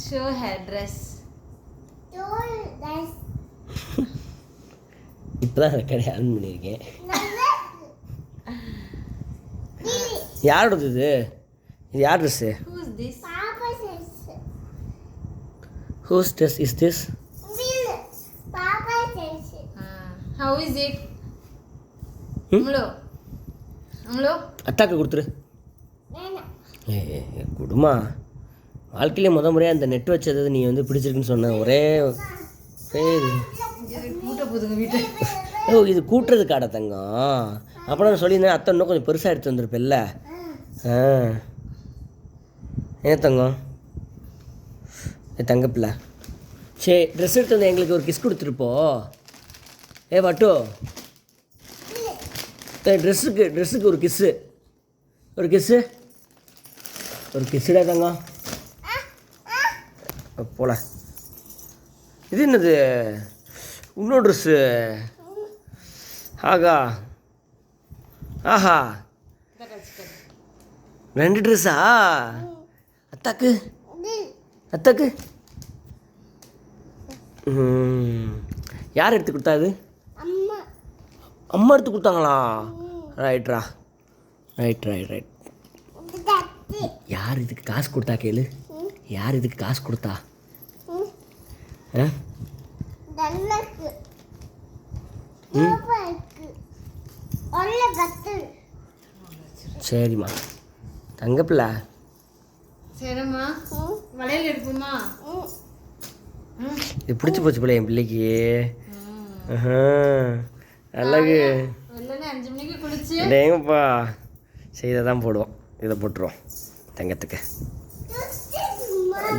Show her dress. இப்போதான் ரெக்கார்டை on பண்ணியிருக்கேன். யாரோடது இது? இது யார் dress? Who's this? Whose dress is this? How is it? அம்லோ அத்தாக்கு கொடுத்துரு. குடுமா வாழ்க்கையிலே முறையாக இந்த நெட் வச்சது நீ வந்து பிடிச்சிருக்குன்னு சொன்ன ஒரே பேர். கூட்ட போதுங்க வீட்டை. ஓ இது கூட்டுறது காடை தங்கம். அப்புறம் நான் சொல்லியிருந்தேன் அத்தை இன்னும் கொஞ்சம் பெருசாக எடுத்து வந்துருப்பேல்ல. ஏன் தங்கம் தங்கப்பில்ல சரி ட்ரெஸ் எடுத்து வந்து எங்களுக்கு ஒரு கிஸ் கொடுத்துருப்போ. வட்டோ ட்ரெஸ்ஸுக்கு ஒரு கிஸ்ஸுடா தங்கம். போல இது என்னது இன்னொரு ட்ரெஸ்ஸு? ஆகா ஆஹா 2 ட்ரெஸ்ஸா? அத்தாக்கு யார் எடுத்து கொடுத்தா? அது அம்மா எடுத்து கொடுத்தாங்களா? ரைட். யார் இதுக்கு காசு கொடுத்தா கேளு. யார் இதுக்கு காசு கொடுத்தா? சரிம்மா தங்கப்பில்ல. சரிம்மா வளையல் எடுப்போமா? இது பிடிச்சி போச்சு பிள்ளை என் பிள்ளைக்கு. அழகு 5 மணிக்கு குளிச்சு டேங்கப்பா செய்த தான் போடுவோம். இதை போட்டுருவோம் தங்கத்துக்கு.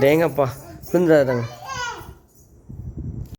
டேங்கப்பா புரிஞ்சுதா தங்க?